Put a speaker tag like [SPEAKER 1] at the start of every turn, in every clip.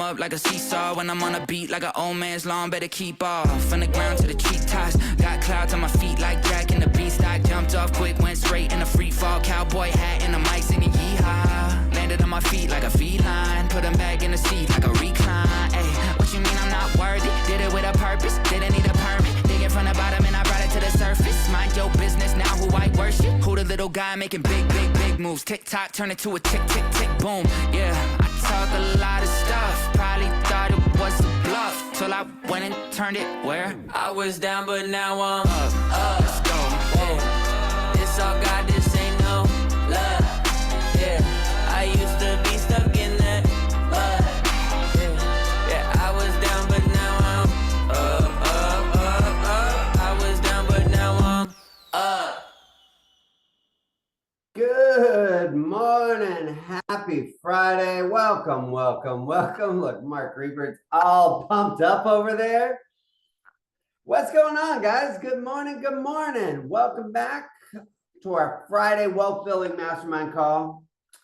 [SPEAKER 1] up like a seesaw. When I'm on a beat like an old man's lawn, better keep off. From the ground to the treetops, got clouds on my feet like Jack and the Beast. I jumped off quick, went straight in a free fall. Cowboy hat and the mic singing yeehaw. Landed on my feet like a feline, put him back in the seat like a recline. Ay, what you mean I'm not worthy? Did it with a purpose, didn't need a permit. Digging from the bottom and I brought it to the surface. Mind your business now, who I worship. Who the little guy making big moves. Tick tock, turn it to a tick tick tick boom. Yeah, I talk a lot of stuff. Probably thought it was a bluff till I went and turned it where I was down, but now I'm up. Let's go. Whoa. This all God, this ain't no love. Yeah, I used to be stuck in that mud. Yeah, I was down, but now I'm up. I was down, but now I'm up.
[SPEAKER 2] Good morning. Happy Friday. Welcome. Look, Mark Rebert's all pumped up over there. What's going on, guys? Good morning. Welcome back to our Friday Wealth Building Mastermind call.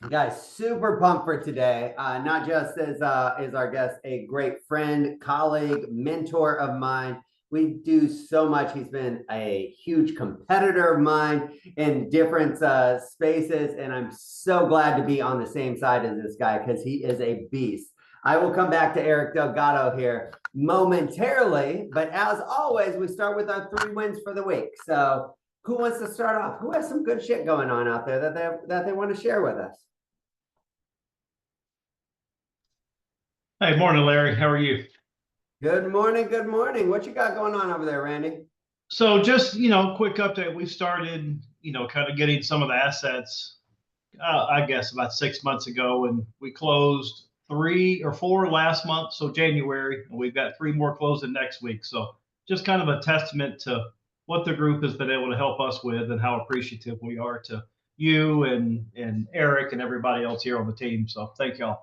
[SPEAKER 2] Guys, super pumped for today. Not just is our guest a great friend, colleague, mentor of mine. We do so much. He's been a huge competitor of mine in different spaces, and I'm so glad to be on the same side as this guy because he is a beast. I will come back to Eric Delgado here momentarily, but as always, we start with our 3 wins for the week. So who wants to start off? Who has some good shit going on out there that they want to share with us?
[SPEAKER 3] Hey, morning, Larry. How are you?
[SPEAKER 2] Good morning. What you got going on over there, Randy?
[SPEAKER 3] So just, quick update. We started, kind of getting some of the assets, I guess about 6 months ago, and we closed 3 or 4 last month. So January, and we've got 3 more closing next week. So just kind of a testament to what the group has been able to help us with and how appreciative we are to you and Eric and everybody else here on the team. So thank y'all.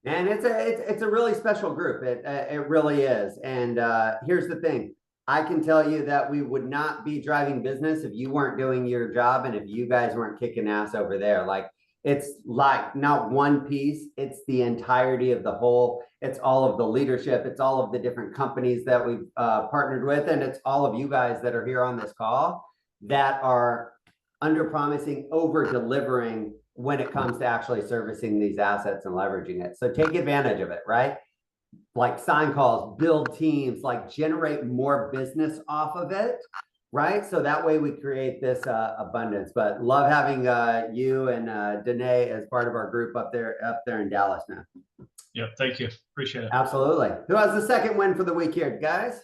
[SPEAKER 2] And it's a really special group. It really is. And here's the thing. I can tell you that we would not be driving business if you weren't doing your job and if you guys weren't kicking ass over there. Like, it's like not one piece, it's the entirety of the whole. It's all of the leadership. It's all of the different companies that we've partnered with. And it's all of you guys that are here on this call that are under promising, over delivering when it comes to actually servicing these assets and leveraging it. So take advantage of it, right? Like sign calls, build teams, like generate more business off of it, right? So that way we create this abundance. But love having you and Danae as part of our group up there in Dallas now.
[SPEAKER 3] Yeah, thank you. Appreciate it.
[SPEAKER 2] Absolutely. Who has the second win for the week here, guys?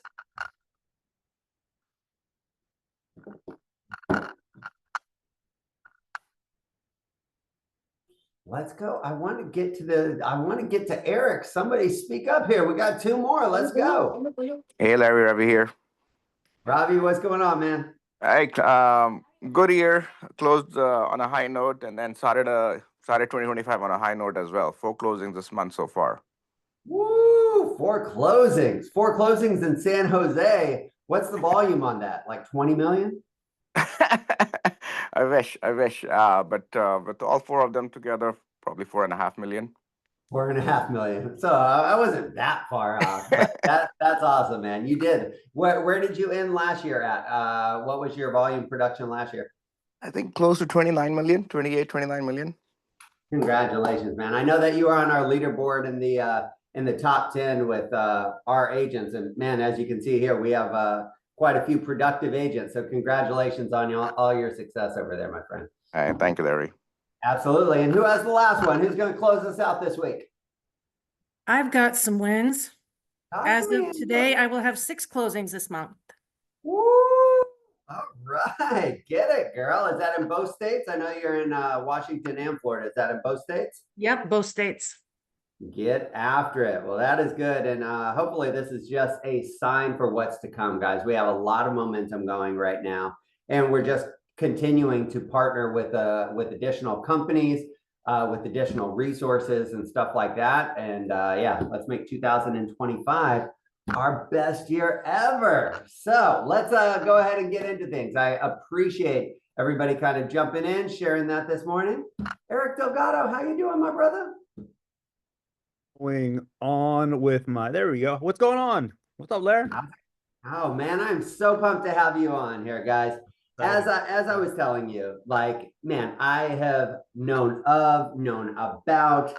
[SPEAKER 2] Let's go. I want to get to Eric. Somebody speak up here. We got 2 more. Let's go.
[SPEAKER 4] Hey, Larry, Ravi here.
[SPEAKER 2] Ravi, what's going on, man?
[SPEAKER 4] Hey, good year. Closed on a high note, and then started 2025 on a high note as well. 4 closings this month so far.
[SPEAKER 2] Woo! 4 closings. 4 closings in San Jose. What's the volume on that? Like 20 million?
[SPEAKER 4] I wish. But with all 4 of them together, probably 4.5 million.
[SPEAKER 2] 4.5 million. So I wasn't that far off, but that's awesome, man. You did. Where did you end last year at? What was your volume production last year?
[SPEAKER 4] I think close to 29 million, 28, 29 million.
[SPEAKER 2] Congratulations, man. I know that you are on our leaderboard in the top 10 with our agents, and man, as you can see here, we have quite a few productive agents. So congratulations on all your success over there, my friend.
[SPEAKER 4] All right, thank you, Larry.
[SPEAKER 2] Absolutely. And who has the last one? Who's going to close us out this week?
[SPEAKER 5] I've got some wins. As of today, I will have 6 closings this month.
[SPEAKER 2] Woo! All right. Get it, girl. Is that in both states? I know you're in Washington and Florida. Is that in both states?
[SPEAKER 5] Yep, both states.
[SPEAKER 2] Get after it. Well, that is good. And hopefully this is just a sign for what's to come, guys. We have a lot of momentum going right now, and we're just continuing to partner with additional companies, with additional resources and stuff like that. And yeah, let's make 2025 our best year ever. So let's go ahead and get into things. I appreciate everybody kind of jumping in, sharing that this morning. Eric Delgado, how you doing, my brother?
[SPEAKER 6] going on with my, there we go. What's going on? What's up, Larry?
[SPEAKER 2] Oh man, I'm so pumped to have you on here, guys. As I was telling you, like, man, I have known about,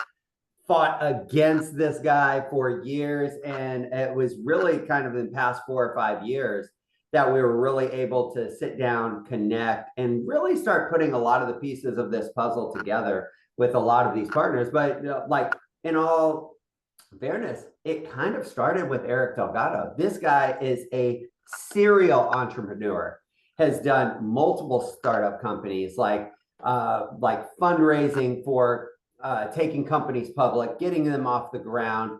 [SPEAKER 2] fought against this guy for years, and it was really kind of in the past 4 or 5 years that we were really able to sit down, connect, and really start putting a lot of the pieces of this puzzle together with a lot of these partners. But like, in all fairness, it kind of started with Eric Delgado. This guy is a serial entrepreneur, has done multiple startup companies, like fundraising for taking companies public, getting them off the ground.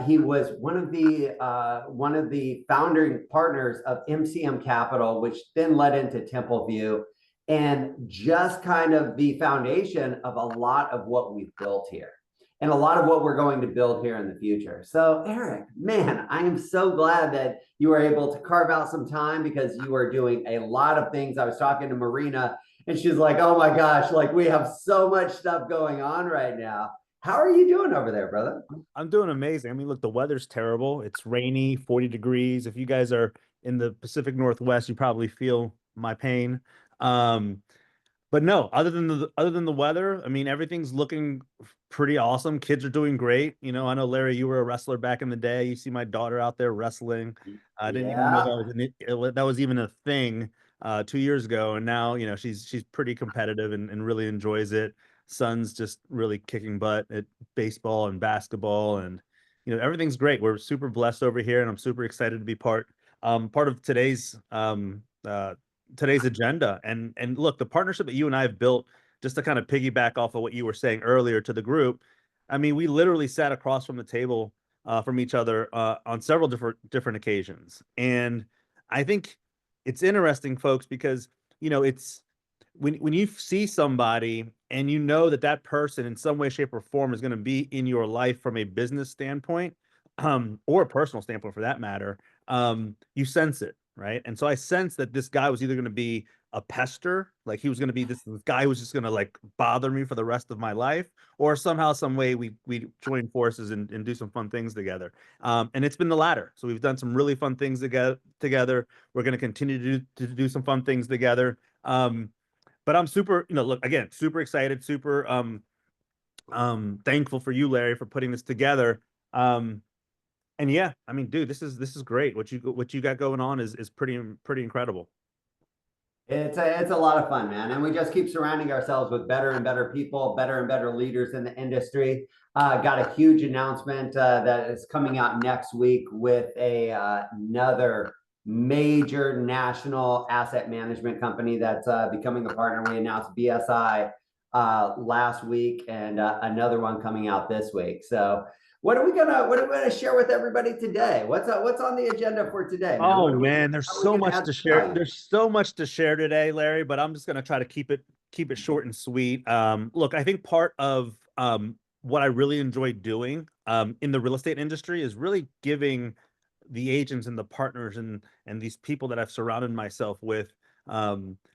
[SPEAKER 2] He was one of the founding partners of MCM Capital, which then led into Templeview, and just kind of the foundation of a lot of what we've built here and a lot of what we're going to build here in the future. So Eric, man, I am so glad that you were able to carve out some time, because you are doing a lot of things. I was talking to Marina, and she's like, oh my gosh, like, we have so much stuff going on right now. How are you doing over there, brother?
[SPEAKER 6] I'm doing amazing. I mean, look, the weather's terrible. It's rainy, 40 degrees. If you guys are in the Pacific Northwest, you probably feel my pain. But no, other than the weather, I mean, everything's looking pretty awesome. Kids are doing great. You know, I know, Larry, you were a wrestler back in the day. You see my daughter out there wrestling. I didn't even know that was even a thing 2 years ago, and now, you know, she's pretty competitive and really enjoys it. Son's just really kicking butt at baseball and basketball, and you know, everything's great. We're super blessed over here, and I'm super excited to be part of today's agenda. And look, the partnership that you and I have built, just to kind of piggyback off of what you were saying earlier to the group, I mean, we literally sat across from the table from each other on several different occasions. And I think it's interesting, folks, because you know, it's when you see somebody and you know that that person in some way, shape, or form is going to be in your life from a business standpoint, or a personal standpoint for that matter, you sense it, right? And so I sense that this guy was either going to be a pester, like he was going to be this guy who was just going to like bother me for the rest of my life, or somehow, some way we join forces and do some fun things together. And it's been the latter. So we've done some really fun things together. We're going to continue to do some fun things together. But I'm super, you know, look, again, super excited, super thankful for you, Larry, for putting this together. And yeah, I mean, dude, this is great. What you got going on is pretty incredible.
[SPEAKER 2] It's a lot of fun, man. And we just keep surrounding ourselves with better and better people, better and better leaders in the industry. Got a huge announcement that is coming out next week with another major national asset management company that's becoming a partner. We announced BSI last week, and another one coming out this week. So what are we gonna share with everybody today? What's on the agenda for today, man?
[SPEAKER 6] Oh man, there's so much to share. There's so much to share today, Larry, but I'm just gonna try to keep it short and sweet. Look, I think part of what I really enjoy doing in the real estate industry is really giving the agents and the partners and these people that I've surrounded myself with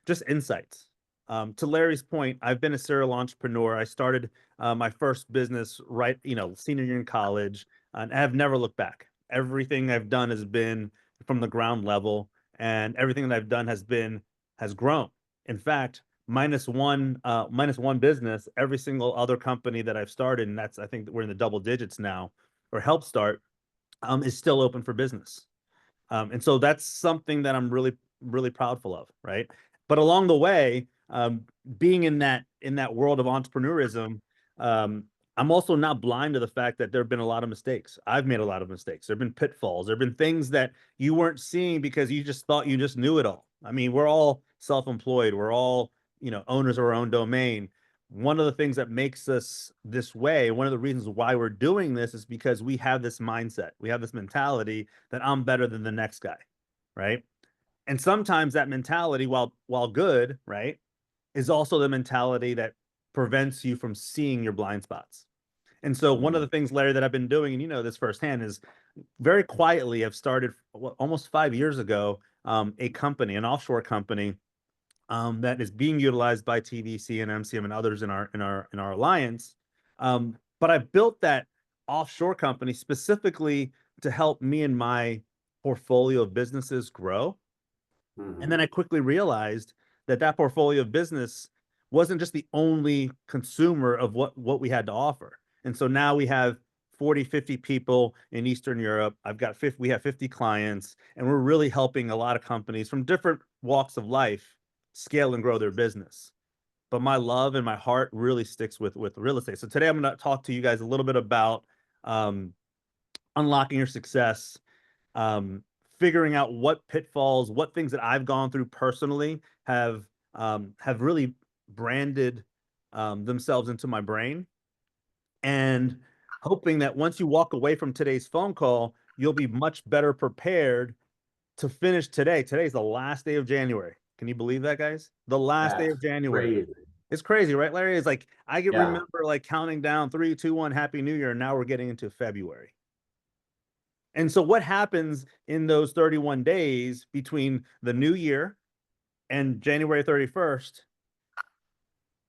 [SPEAKER 6] just insights. To Larry's point, I've been a serial entrepreneur. I started my first business right, you know, senior year in college, and I have never looked back. Everything I've done has been from the ground level, and everything that I've done has grown. In fact, minus one business, every single other company that I've started, and I think we're in the double digits now, or helped start, is still open for business. And so that's something that I'm really, really proudful of, right? But along the way, being in that world of entrepreneurism, I'm also not blind to the fact that there have been a lot of mistakes. I've made a lot of mistakes. There have been pitfalls. There have been things that you weren't seeing because you just thought you just knew it all. I mean, we're all self-employed. We're all, you know, owners of our own domain. One of the things that makes us this way, one of the reasons why we're doing this, is because we have this mindset. We have this mentality that I'm better than the next guy, right? And sometimes that mentality, while good, right, is also the mentality that prevents you from seeing your blind spots. And so one of the things, Larry, that I've been doing, and you know this firsthand, is very quietly I've started almost 5 years ago a company, an offshore company that is being utilized by TVC and MCM and others in our alliance. But I built that offshore company specifically to help me and my portfolio of businesses grow. And then I quickly realized that that portfolio of business wasn't just the only consumer of what we had to offer. And so now we have 40, 50 people in Eastern Europe. We have 50 clients, and we're really helping a lot of companies from different walks of life scale and grow their business. But my love and my heart really sticks with real estate. So today I'm going to talk to you guys a little bit about unlocking your success, figuring out what pitfalls, what things that I've gone through personally have really branded themselves into my brain, and hoping that once you walk away from today's phone call, you'll be much better prepared to finish today. Today's the last day of January. Can you believe that, guys? The last day of January.
[SPEAKER 2] Crazy.
[SPEAKER 6] It's crazy, right, Larry? It's like I can
[SPEAKER 2] Yeah.
[SPEAKER 6] remember like counting down 3, 2, 1, Happy New Year, and now we're getting into February. And so what happens in those 31 days between the new year and January 31st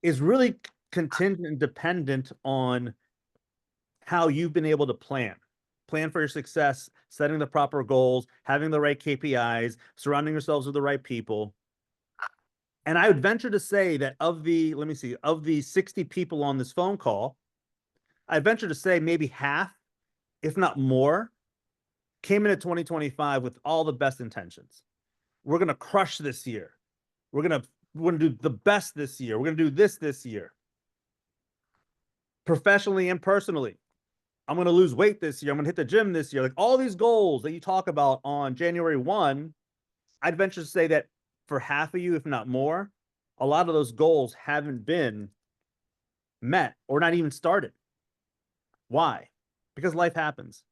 [SPEAKER 6] is really contingent and dependent on how you've been able to plan for your success, setting the proper goals, having the right KPIs, surrounding yourselves with the right people. And I would venture to say that of the 60 people on this phone call, I venture to say maybe half, if not more, came into 2025 with all the best intentions. We're going to crush this year. We're going to do the best this year. We're going to do this year. Professionally and personally. I'm going to lose weight this year. I'm going to hit the gym this year. Like all these goals that you talk about on January 1, I'd venture to say that for half of you, if not more, a lot of those goals haven't been met or not even started. Why? Because life happens.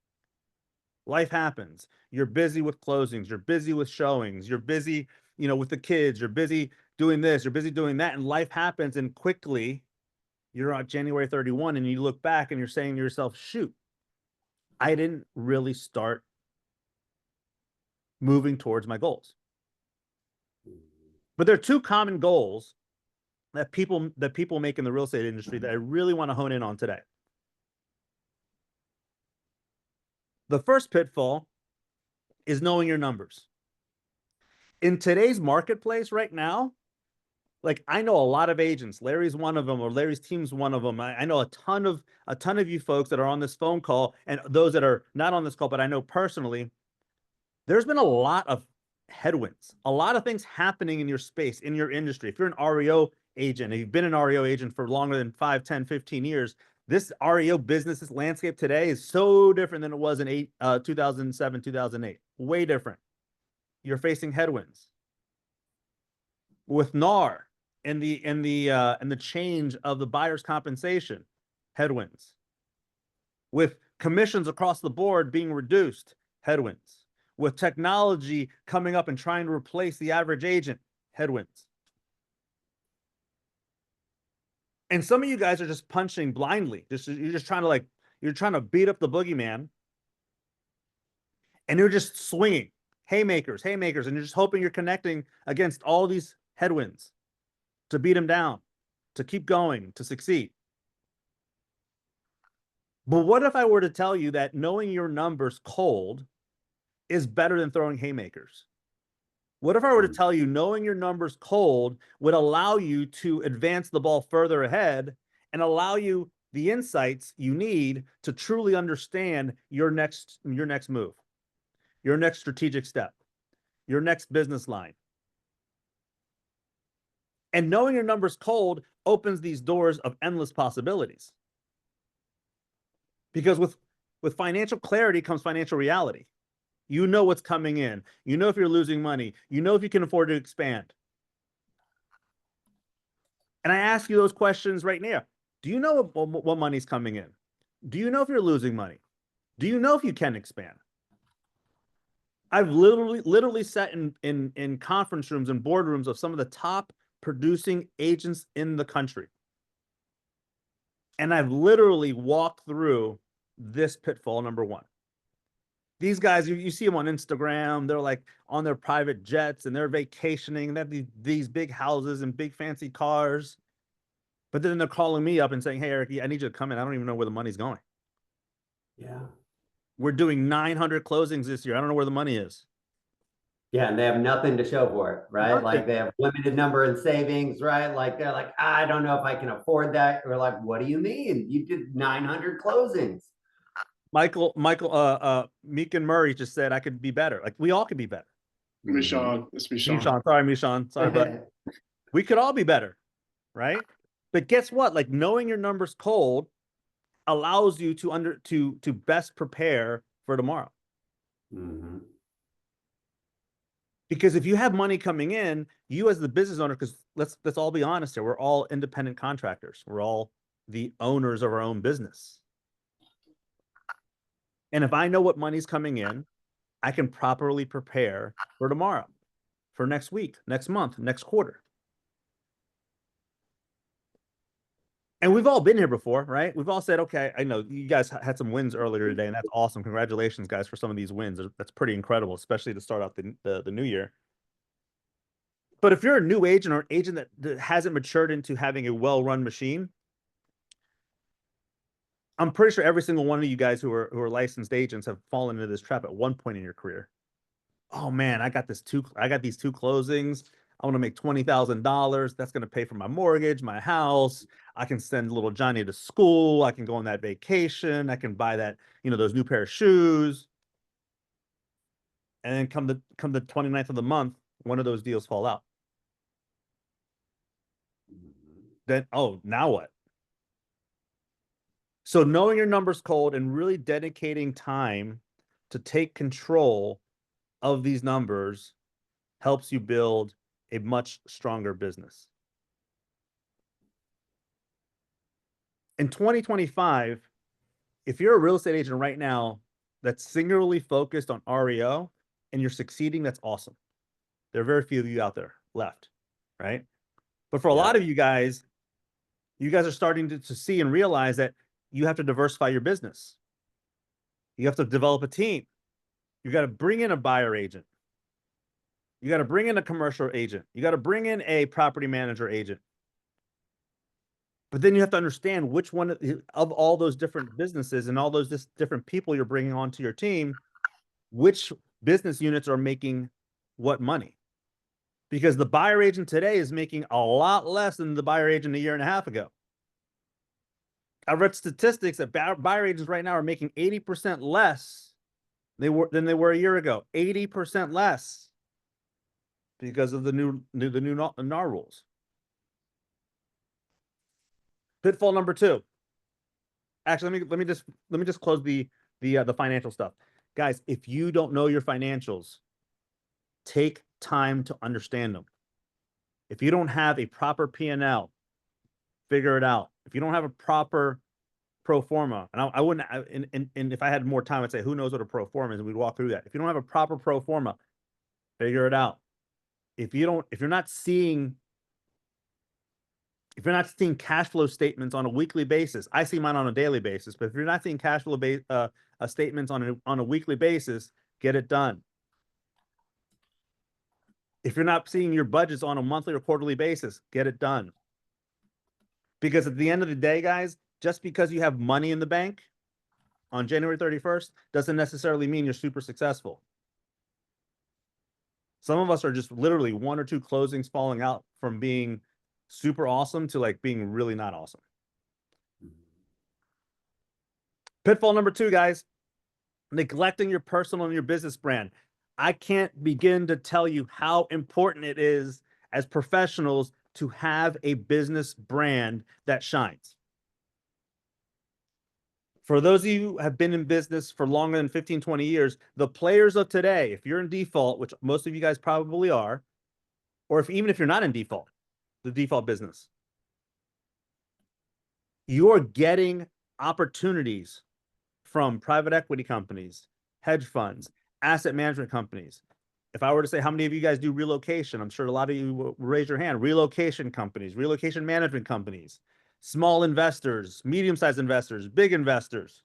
[SPEAKER 6] Life happens. You're busy with closings. You're busy with showings. You're busy, with the kids. You're busy doing this. You're busy doing that. And life happens. And quickly, you're on January 31 and you look back and you're saying to yourself, shoot, I didn't really start moving towards my goals. But there are two common goals that people make in the real estate industry that I really want to hone in on today. The first pitfall is knowing your numbers. In today's marketplace right now, like I know a lot of agents. Larry's one of them, or Larry's team's one of them. I know a ton of you folks that are on this phone call, and those that are not on this call, but I know personally, there's been a lot of headwinds, a lot of things happening in your space, in your industry. If you're an REO agent, and you've been an REO agent for longer than 5, 10, 15 years, this REO business, this landscape today is so different than it was in 2007, 2008. Way different. You're facing headwinds. With NAR and the change of the buyer's compensation, headwinds. With commissions across the board being reduced, headwinds. With technology coming up and trying to replace the average agent, headwinds. And some of you guys are just punching blindly. You're trying to beat up the boogeyman, and you're just swinging haymakers, and you're just hoping you're connecting against all these headwinds to beat them down, to keep going, to succeed. But what if I were to tell you that knowing your numbers cold is better than throwing haymakers? What if I were to tell you knowing your numbers cold would allow you to advance the ball further ahead and allow you the insights you need to truly understand your next move, your next strategic step, your next business line? And knowing your numbers cold opens these doors of endless possibilities. Because with financial clarity comes financial reality. You know what's coming in. You know if you're losing money. You know if you can afford to expand. And I ask you those questions right now. Do you know what money's coming in? Do you know if you're losing money? Do you know if you can expand? I've literally sat in conference rooms and boardrooms of some of the top producing agents in the country. And I've literally walked through this pitfall number one. These guys, you see them on Instagram, they're like on their private jets and they're vacationing, and they have these big houses and big fancy cars. But then they're calling me up and saying, hey, Eric, I need you to come in. I don't even know where the money's going.
[SPEAKER 2] Yeah.
[SPEAKER 6] We're doing 900 closings this year. I don't know where the money is.
[SPEAKER 2] Yeah, and they have nothing to show for it, right?
[SPEAKER 6] Nothing.
[SPEAKER 2] Like they have limited number in savings, right? Like they're like, I don't know if I can afford that. We're like, what do you mean? You did 900 closings.
[SPEAKER 6] Meek and Murray just said I could be better. Like we all could be better.
[SPEAKER 7] Michon, it's Michon.
[SPEAKER 6] Sorry, Michon. Sorry, but we could all be better, right? But guess what? Like knowing your numbers cold allows you to best prepare for tomorrow.
[SPEAKER 2] Mhm.
[SPEAKER 6] Because if you have money coming in, you as the business owner, because let's all be honest here, we're all independent contractors. We're all the owners of our own business. And if I know what money's coming in, I can properly prepare for tomorrow, for next week, next month, next quarter. And we've all been here before, right? We've all said, okay, I know you guys had some wins earlier today, and that's awesome. Congratulations, guys, for some of these wins. That's pretty incredible, especially to start out the new year. But if you're a new agent or an agent that hasn't matured into having a well-run machine, I'm pretty sure every single one of you guys who are licensed agents have fallen into this trap at one point in your career. Oh man, I got these two closings. I want to make $20,000. That's going to pay for my mortgage, my house. I can send little Johnny to school. I can go on that vacation. I can buy that, those new pair of shoes. And then come the 29th of the month, one of those deals fall out. Then, oh, now what? So knowing your numbers cold and really dedicating time to take control of these numbers helps you build a much stronger business. In 2025, if you're a real estate agent right now that's singularly focused on REO and you're succeeding, that's awesome. There are very few of you out there left, right? But for a lot of you guys are starting to see and realize that you have to diversify your business. You have to develop a team. You got to bring in a buyer agent. You got to bring in a commercial agent. You got to bring in a property manager agent. But then you have to understand which one of all those different businesses and all those different people you're bringing onto your team, which business units are making what money. Because the buyer agent today is making a lot less than the buyer agent a year and a half ago. I read statistics that buyer agents right now are making 80% less than they were a year ago. 80% less because of the new NAR rules. Pitfall number 2. Actually, let me just close the financial stuff. Guys, if you don't know your financials, take time to understand them. If you don't have a proper P&L, figure it out. If you don't have a proper pro forma, and I wouldn't, and if I had more time, I'd say, who knows what a pro forma is, and we'd walk through that. If you don't have a proper pro forma, figure it out. If you're not seeing cash flow statements on a weekly basis, I see mine on a daily basis, but if you're not seeing cash flow statements on a weekly basis, get it done. If you're not seeing your budgets on a monthly or quarterly basis, get it done. Because at the end of the day, guys, just because you have money in the bank on January 31st doesn't necessarily mean you're super successful. Some of us are just literally 1 or 2 closings falling out from being super awesome to like being really not awesome. Pitfall number 2, guys, neglecting your personal and your business brand. I can't begin to tell you how important it is as professionals to have a business brand that shines. For those of you who have been in business for longer than 15, 20 years, the players of today, if you're in default, which most of you guys probably are, or even if you're not in default, the default business, you're getting opportunities from private equity companies, hedge funds, asset management companies. If I were to say, how many of you guys do relocation? I'm sure a lot of you will raise your hand. Relocation companies, relocation management companies, small investors, medium-sized investors, big investors.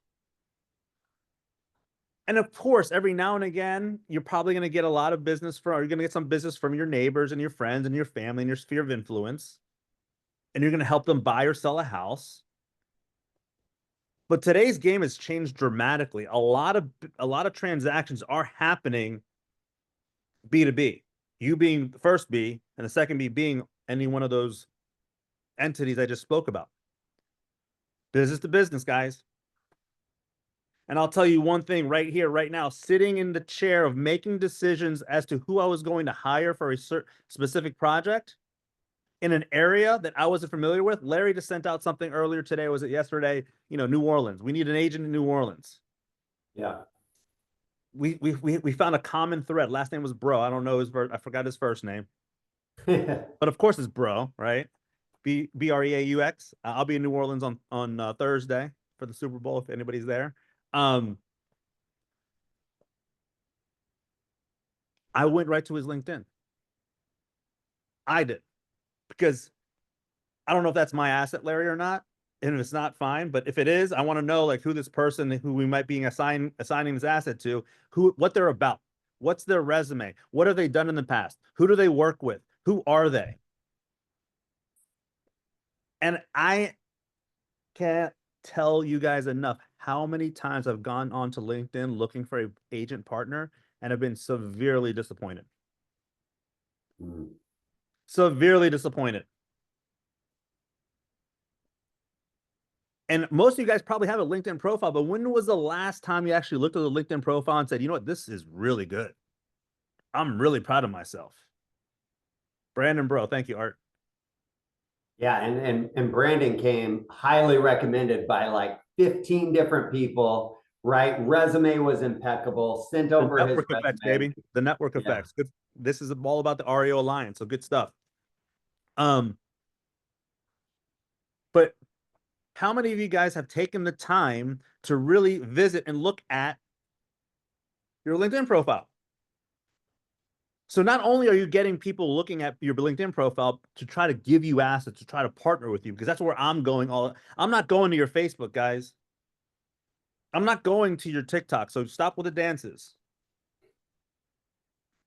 [SPEAKER 6] And of course, every now and again, you're probably going to get a lot of business or you're going to get some business from your neighbors and your friends and your family and your sphere of influence. And you're going to help them buy or sell a house. But today's game has changed dramatically. A lot of transactions are happening B2B. You being the first B and the second B being any one of those entities I just spoke about. Business to business, guys. And I'll tell you one thing right here, right now, sitting in the chair of making decisions as to who I was going to hire for a specific project in an area that I wasn't familiar with. Larry just sent out something earlier today. Was it yesterday? New Orleans. We need an agent in New Orleans.
[SPEAKER 2] Yeah.
[SPEAKER 6] We found a common thread. Last name was Bro. I don't know I forgot his first name. But of course it's Bro, right? Breaux. I'll be in New Orleans on Thursday for the Super Bowl if anybody's there. I went right to his LinkedIn. I did, because I don't know if that's my asset, Larry, or not. And if it's not, fine. But if it is, I want to know who this person who we might be assigning this asset to, what they're about, what's their resume, what have they done in the past, who do they work with, who are they? And I can't tell you guys enough how many times I've gone onto LinkedIn looking for an agent partner and have been severely disappointed. Severely disappointed. And most of you guys probably have a LinkedIn profile, but when was the last time you actually looked at the LinkedIn profile and said, you know what, this is really good. I'm really proud of myself. Brandon Bro, thank you, Art.
[SPEAKER 2] Yeah, and Brandon came highly recommended by 15 different people, right? Resume was impeccable, sent over his
[SPEAKER 6] network effects, baby. The network effects. Good. This is all about the REO Alliance, so good stuff. But how many of you guys have taken the time to really visit and look at your LinkedIn profile? So not only are you getting people looking at your LinkedIn profile to try to give you assets, to try to partner with you, because that's where I'm going. I'm not going to your Facebook, guys. I'm not going to your TikTok. So stop with the dances.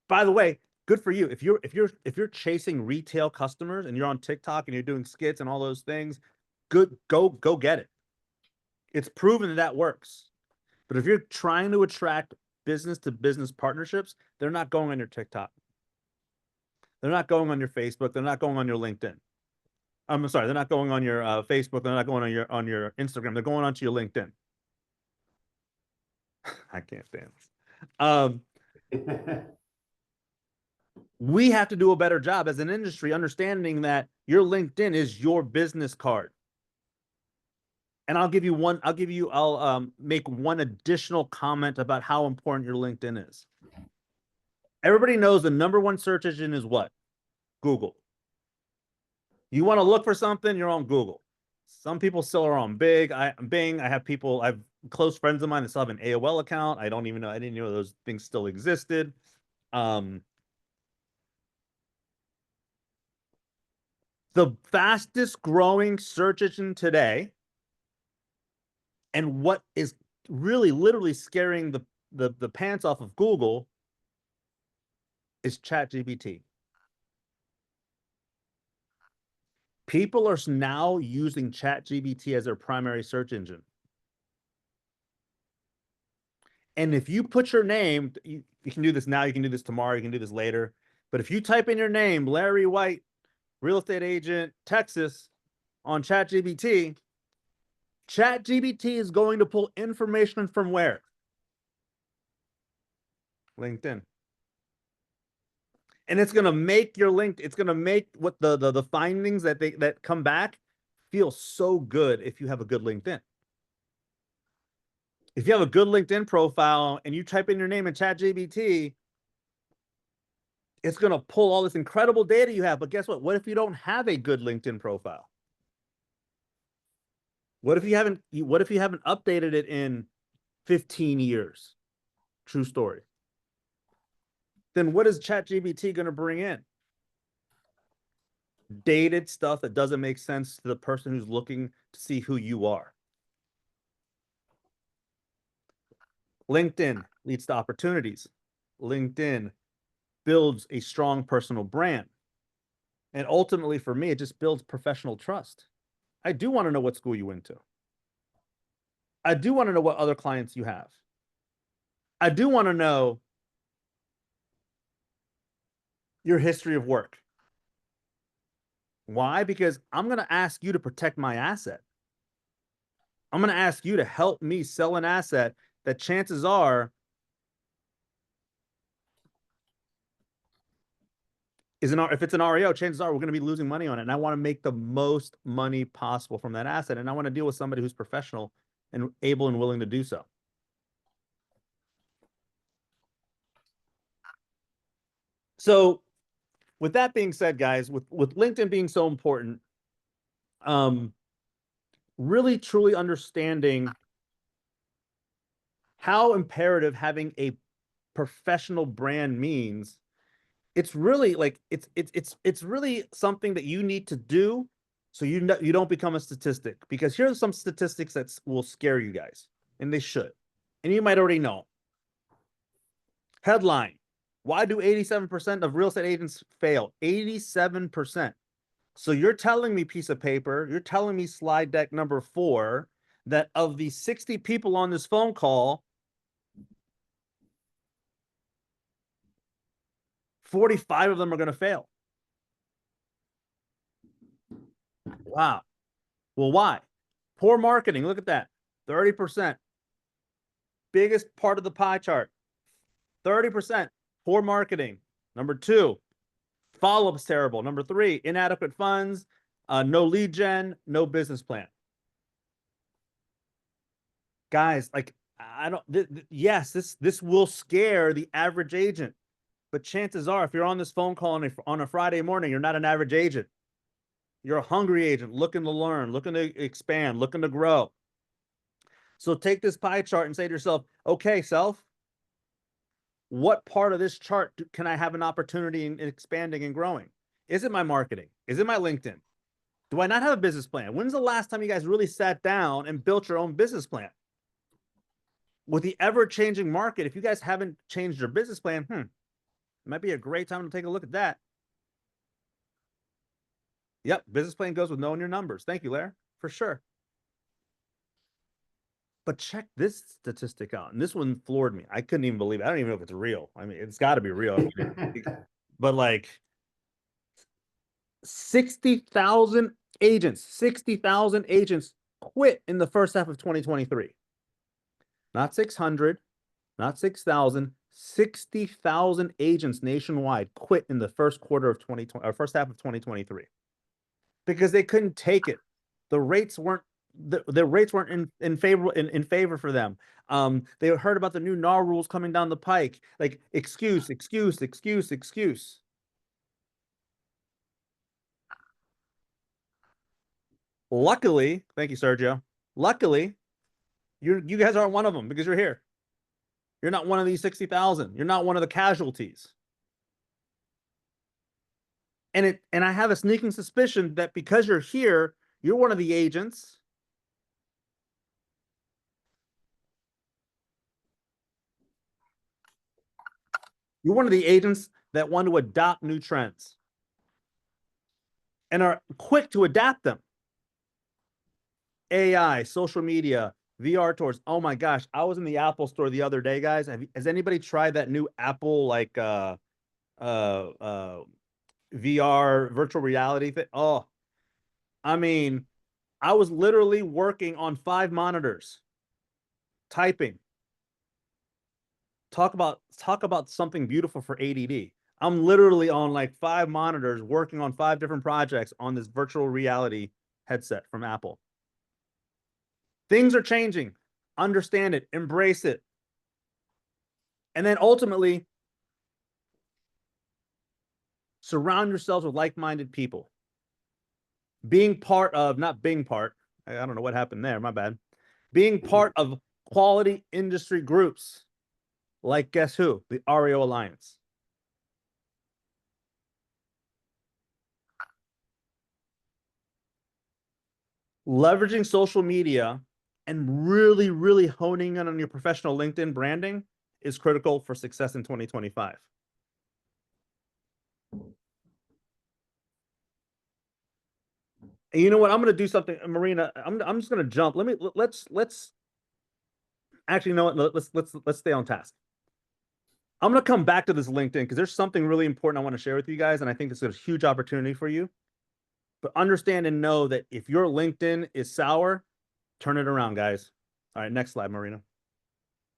[SPEAKER 6] By the way, good for you. If you're chasing retail customers and you're on TikTok and you're doing skits and all those things, good, go get it. It's proven that works. But if you're trying to attract business to business partnerships, they're not going on your TikTok. They're not going on your Facebook. They're not going on your LinkedIn. I'm sorry, they're not going on your Facebook. They're not going on your Instagram. They're going onto your LinkedIn. I can't stand this. We have to do a better job as an industry understanding that your LinkedIn is your business card. And I'll make one additional comment about how important your LinkedIn is. Everybody knows the number 1 search engine is what? Google. You want to look for something, you're on Google. Some people still are on Bing. I have close friends of mine that still have an AOL account. I didn't know those things still existed. The fastest growing search engine today, and what is really literally scaring the pants off of Google, is ChatGPT. People are now using ChatGPT as their primary search engine. And if you put your name, you can do this now, you can do this tomorrow, you can do this later. But if you type in your name, Larry White, real estate agent, Texas, on ChatGPT, ChatGPT is going to pull information from where? LinkedIn. And it's going to make your it's going to make what the findings that come back feel so good if you have a good LinkedIn. If you have a good LinkedIn profile and you type in your name in ChatGPT, it's going to pull all this incredible data you have. But guess what? What if you don't have a good LinkedIn profile? What if you haven't updated it in 15 years? True story. Then what is ChatGPT going to bring in? Dated stuff that doesn't make sense to the person who's looking to see who you are. LinkedIn leads to opportunities. LinkedIn builds a strong personal brand. And ultimately, for me, it just builds professional trust. I do want to know what school you went to. I do want to know what other clients you have. I do want to know your history of work. Why? Because I'm going to ask you to protect my asset. I'm going to ask you to help me sell an asset that chances are if it's an REO, chances are we're going to be losing money on it. And I want to make the most money possible from that asset. And I want to deal with somebody who's professional and able and willing to do so. So with that being said, guys, with LinkedIn being so important, really truly understanding how imperative having a professional brand means, it's really like it's really something that you need to do so you don't become a statistic. Because here are some statistics that will scare you guys, and they should, and you might already know. Headline: why do 87% of real estate agents fail? 87%. So you're telling me, piece of paper, you're telling me slide deck number 4, that of the 60 people on this phone call, 45 of them are going to fail. Wow. Well, why? Poor marketing. Look at that. 30%. Biggest part of the pie chart. 30%. Poor marketing. Number 2, follow-up's terrible. Number 3, inadequate funds, no lead gen, no business plan. Guys, like, I don't, yes, this will scare the average agent, but chances are, if you're on this phone call on a Friday morning, you're not an average agent. You're a hungry agent looking to learn, looking to expand, looking to grow. So take this pie chart and say to yourself, okay, self, what part of this chart can I have an opportunity in expanding and growing? Is it my marketing? Is it my LinkedIn? Do I not have a business plan? When's the last time you guys really sat down and built your own business plan? With the ever-changing market, if you guys haven't changed your business plan, it might be a great time to take a look at that. Yep, business plan goes with knowing your numbers. Thank you, Larry, for sure. But check this statistic out. And this one floored me. I couldn't even believe it. I don't even know if it's real. I mean, it's got to be real. But like 60,000 agents quit in the first half of 2023. Not 600, not 6,000, 60,000 agents nationwide quit in the first quarter of 2020, or first half of 2023, because they couldn't take it. The rates weren't in favor for them. They heard about the new NAR rules coming down the pike, like excuse. Luckily, thank you, Sergio. Luckily, you guys aren't one of them, because you're here. You're not one of these 60,000. You're not one of the casualties. And I have a sneaking suspicion that because you're here, you're one of the agents that want to adopt new trends and are quick to adapt them. AI, social media, VR tours. Oh my gosh, I was in the Apple store the other day, guys. Has anybody tried that new Apple like VR virtual reality thing? Oh, I mean, I was literally working on 5 monitors, typing. Talk about something beautiful for ADD. I'm literally on like 5 monitors working on 5 different projects on this virtual reality headset from Apple. Things are changing. Understand it, embrace it. And then ultimately, surround yourselves with like-minded people. Being part of, not being part, I don't know what happened there, my bad. Being part of quality industry groups, like guess who? The REO Alliance. Leveraging social media and really, really honing in on your professional LinkedIn branding is critical for success in 2025. And you know what? I'm going to do something, Marina. I'm just going to jump. Let's Actually, you know what? Let's stay on task. I'm going to come back to this LinkedIn because there's something really important I want to share with you guys, and I think this is a huge opportunity for you. But understand and know that if your LinkedIn is sour, turn it around, guys. All right, next slide, Marina.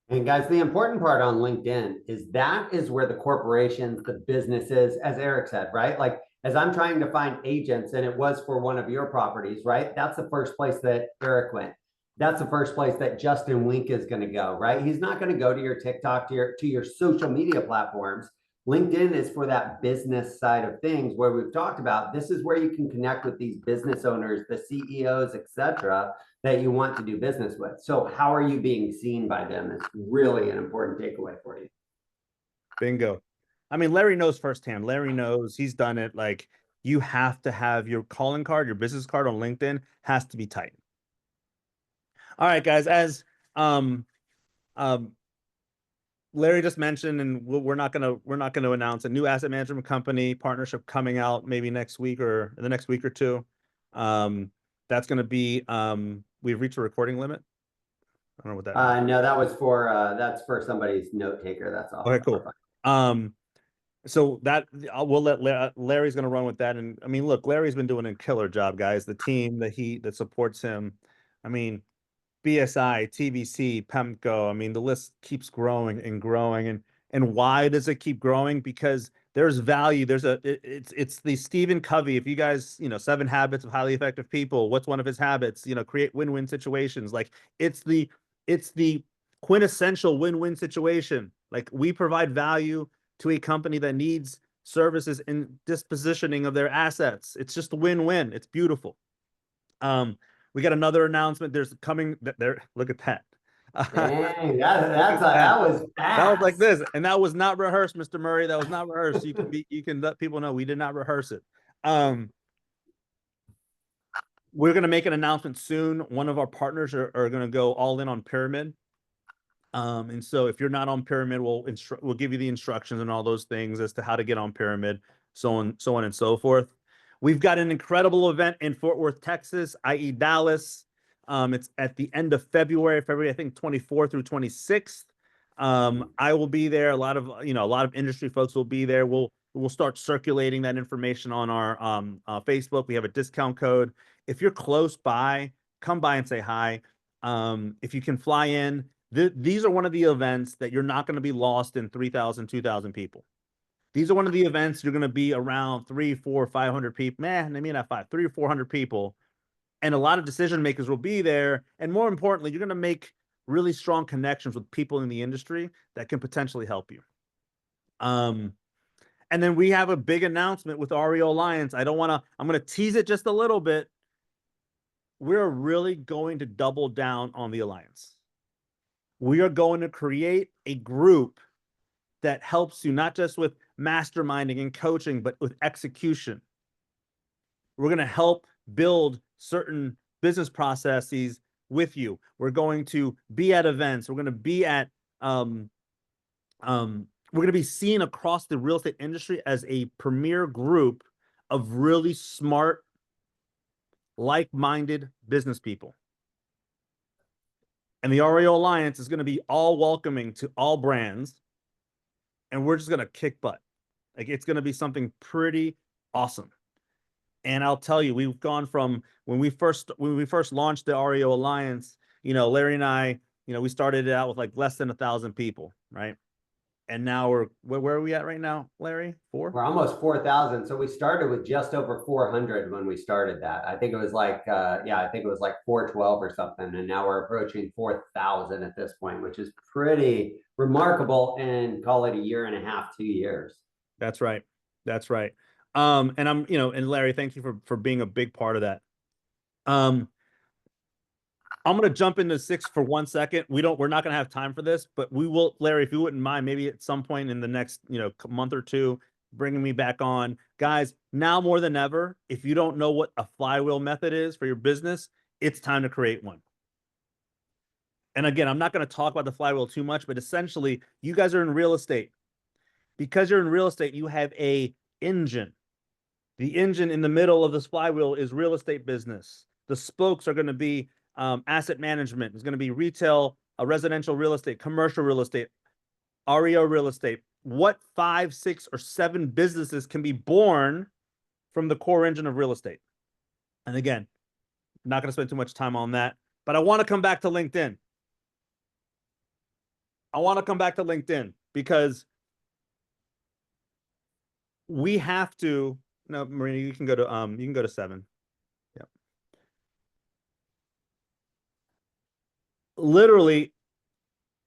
[SPEAKER 2] And guys, the important part on LinkedIn is that is where the corporations, the businesses, as Eric said, right? Like as I'm trying to find agents and it was for one of your properties, right? That's the first place that Eric went. That's the first place that Justin Wink is going to go, right? He's not going to go to your TikTok, to your social media platforms. LinkedIn is for that business side of things where we've talked about this is where you can connect with these business owners, the CEOs, etc., that you want to do business with. So how are you being seen by them is really an important takeaway for you.
[SPEAKER 6] Bingo. I mean, Larry knows firsthand. Larry knows, he's done it. Like you have to have your calling card, your business card on LinkedIn has to be tight. All right, guys, as Larry just mentioned, and we're not gonna announce a new asset management company partnership coming out maybe next week or in the next week or two. That's gonna be we've reached a recording limit. I don't know what that means.
[SPEAKER 2] No, that was for that's for somebody's note taker. That's all.
[SPEAKER 6] Okay, cool. So that we'll let Larry's gonna run with that. And I mean, look, Larry's been doing a killer job, guys. The team that supports him. I mean, BSI, TBC, PEMCO. I mean, the list keeps growing and growing. And why does it keep growing? Because there's value. It's the Stephen Covey. If you guys, 7 Habits of Highly Effective People, what's one of his habits? Create win-win situations. Like it's the quintessential win-win situation. Like we provide value to a company that needs services and dispositioning of their assets. It's just a win-win. It's beautiful. We got another announcement. There's coming there. Look at that.
[SPEAKER 2] Dang, that was fast.
[SPEAKER 6] That was like this, and that was not rehearsed, Mr. Murray. That was not rehearsed. You can let people know we did not rehearse it. We're gonna make an announcement soon. One of our partners are gonna go all in on Pyramid. And so if you're not on Pyramid, we'll give you the instructions and all those things as to how to get on Pyramid, so on and so forth. We've got an incredible event in Fort Worth, Texas, i.e. Dallas. It's at the end of February, I think 24th through 26th. I will be there. A lot of industry folks will be there. We'll start circulating that information on our Facebook. We have a discount code. If you're close by, come by and say hi. If you can fly in, these are one of the events that you're not going to be lost in 3,000, 2,000 people. These are one of the events you're going to be around 300, 400, 500 people. Maybe not 300 or 400 people. And a lot of decision makers will be there. And more importantly, you're going to make really strong connections with people in the industry that can potentially help you. And then we have a big announcement with REO Alliance. I'm going to tease it just a little bit. We're really going to double down on the Alliance. We are going to create a group that helps you not just with masterminding and coaching, but with execution. We're going to help build certain business processes with you. We're going to be at events. We're going to be at, we're going to be seen across the real estate industry as a premier group of really smart, like-minded business people. And the REO Alliance is going to be all welcoming to all brands. And we're just going to kick butt. Like it's going to be something pretty awesome. And I'll tell you, we've gone from when we first launched the REO Alliance, Larry and I, we started it out with like less than 1,000 people, right? And now where are we at right now, Larry? 4?
[SPEAKER 2] We're almost 4,000. So we started with just over 400 when we started that. I think it was like, I think it was like 412 or something. And now we're approaching 4,000 at this point, which is pretty remarkable in call it a year and a half, 2 years.
[SPEAKER 6] That's right. That's right. And I'm, and Larry, thank you for being a big part of that. I'm going to jump into 6 for 1 second. We're not going to have time for this, but we will, Larry, if you wouldn't mind, maybe at some point in the next, month or two, bringing me back on. Guys, now more than ever, if you don't know what a flywheel method is for your business, it's time to create one. And again, I'm not going to talk about the flywheel too much, but essentially, you guys are in real estate. Because you're in real estate, you have a engine. The engine in the middle of this flywheel is real estate business. The spokes are going to be asset management. It's going to be retail a residential real estate, commercial real estate, REO real estate. What 5, 6, or 7 businesses can be born from the core engine of real estate? And again, not going to spend too much time on that, but I want to come back to LinkedIn. Because we have to. No, Marina, you can go to 7. Yeah. Literally,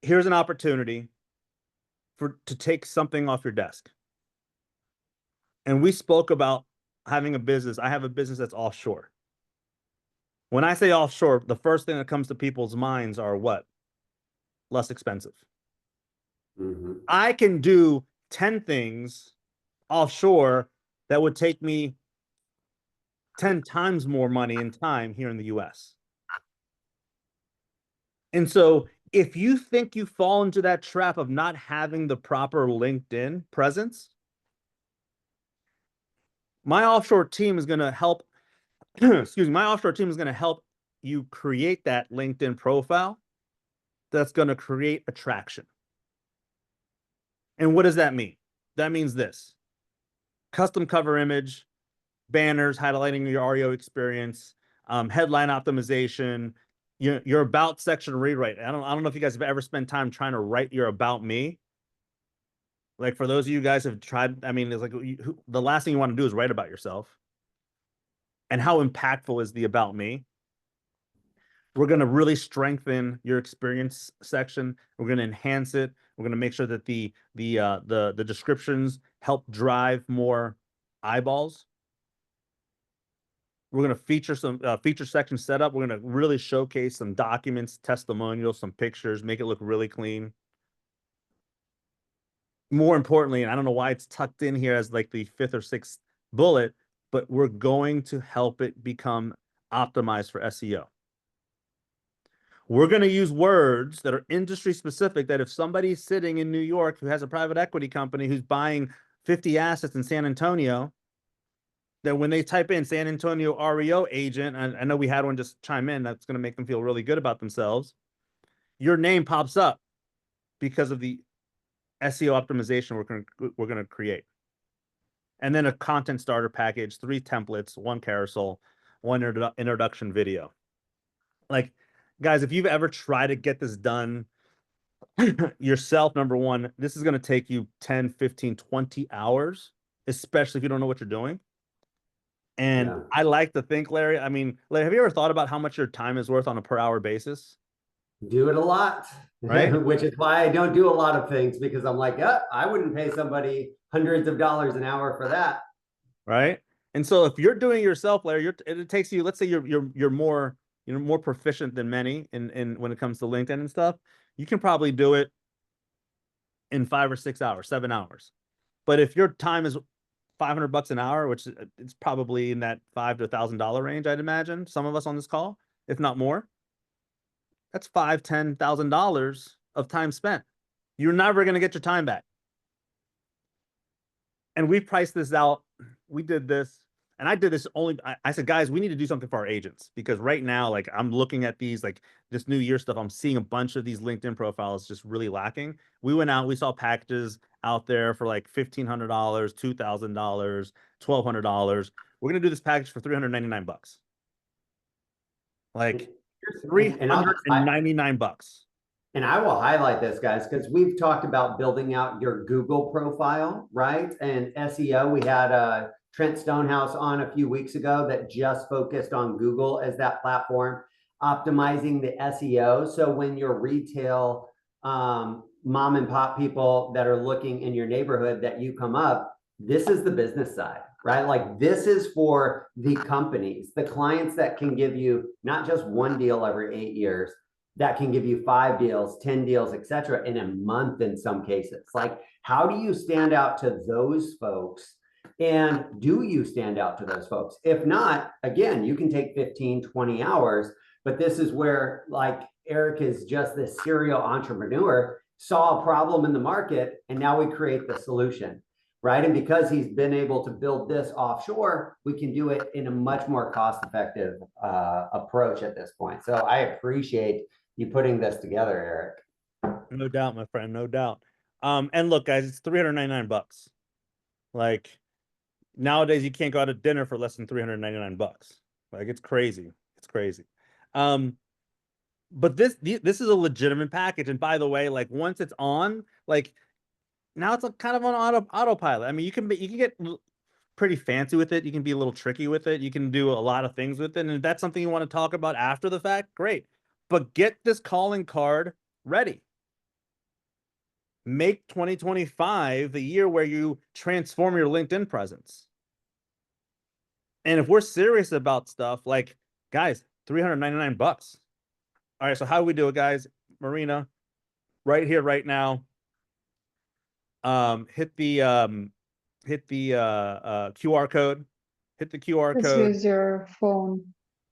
[SPEAKER 6] here's an opportunity to take something off your desk. And we spoke about having a business. I have a business that's offshore. When I say offshore, the first thing that comes to people's minds are what? Less expensive. I can do 10 things offshore that would take me 10 times more money and time here in the US. And so if you think you fall into that trap of not having the proper LinkedIn presence, my offshore team is going to help. Excuse me, my offshore team is going to help you create that LinkedIn profile that's going to create attraction. And what does that mean? That means this: custom cover image, banners highlighting your REO experience, headline optimization, your about section rewrite. I don't know if you guys have ever spent time trying to write your about me. Like, for those of you guys who have tried, I mean, it's like the last thing you want to do is write about yourself. And how impactful is the about me? We're going to really strengthen your experience section. We're going to enhance it. We're going to make sure that the descriptions help drive more eyeballs. We're going to feature some feature section setup. We're going to really showcase some documents, testimonials, some pictures, make it look really clean. More importantly, and I don't know why it's tucked in here as like the 5th or 6th bullet, but we're going to help it become optimized for SEO. We're going to use words that are industry specific, that if somebody's sitting in New York who has a private equity company who's buying 50 assets in San Antonio, that when they type in San Antonio REO agent, and I know we had one just chime in, that's going to make them feel really good about themselves, your name pops up because of the SEO optimization we're going to create. And then a content starter package, 3 templates, 1 carousel, 1 introduction video. Like, guys, if you've ever tried to get this done yourself, number one, this is going to take you 10, 15, 20 hours, especially if you don't know what you're doing. And yeah. I like to think, Larry, I mean, Larry, have you ever thought about how much your time is worth on a per hour basis?
[SPEAKER 2] Do it a lot, right? Which is why I don't do a lot of things, because I'm like, yeah, I wouldn't pay somebody hundreds of dollars an hour for that.
[SPEAKER 6] Right. And so if you're doing it yourself, Larry, it takes you, let's say you're more, more proficient than many in when it comes to LinkedIn and stuff, you can probably do it in 5 or 6 hours, 7 hours. But if your time is $500 an hour, which it's probably in that $5,000 to $1,000 range, I'd imagine, some of us on this call, if not more, that's $5,000, $10,000 of time spent. You're never going to get your time back. And we priced this out. We did this, and I did this only. I said, guys, we need to do something for our agents, because right now, like, I'm looking at these, like, this new year stuff. I'm seeing a bunch of these LinkedIn profiles just really lacking. We went out, we saw packages out there for like $1,500, $2,000, $1,200. We're going to do this package for $399. Like, $399.
[SPEAKER 2] And I will highlight this, guys, because we've talked about building out your Google profile, right? And SEO. We had Trent Stonehouse on a few weeks ago that just focused on Google as that platform, optimizing the SEO. So when your retail mom and pop people that are looking in your neighborhood, that you come up, this is the business side, right? Like, this is for the companies, the clients that can give you not just 1 deal every 8 years, that can give you 5 deals, 10 deals, etc., in a month in some cases. Like, how do you stand out to those folks? And do you stand out to those folks? If not, again, you can take 15, 20 hours, but this is where, like, Eric is just this serial entrepreneur, saw a problem in the market, and now we create the solution, right? And because he's been able to build this offshore, we can do it in a much more cost-effective approach at this point. So I appreciate you putting this together, Eric.
[SPEAKER 6] No doubt, my friend, no doubt. And look, guys, it's $399. Like nowadays, you can't go out to dinner for less than $399. Like it's crazy. It's crazy. But this is a legitimate package. And by the way, like once it's on, like now it's kind of on autopilot. I mean, you can get pretty fancy with it. You can be a little tricky with it. You can do a lot of things with it. And if that's something you want to talk about after the fact, great. But get this calling card ready. Make 2025 the year where you transform your LinkedIn presence. And if we're serious about stuff, like, guys, $399. All right, so how do we do it, guys? Marina, right here, right now. Hit the QR code. Hit the QR
[SPEAKER 8] Just
[SPEAKER 6] code.
[SPEAKER 8] use your phone.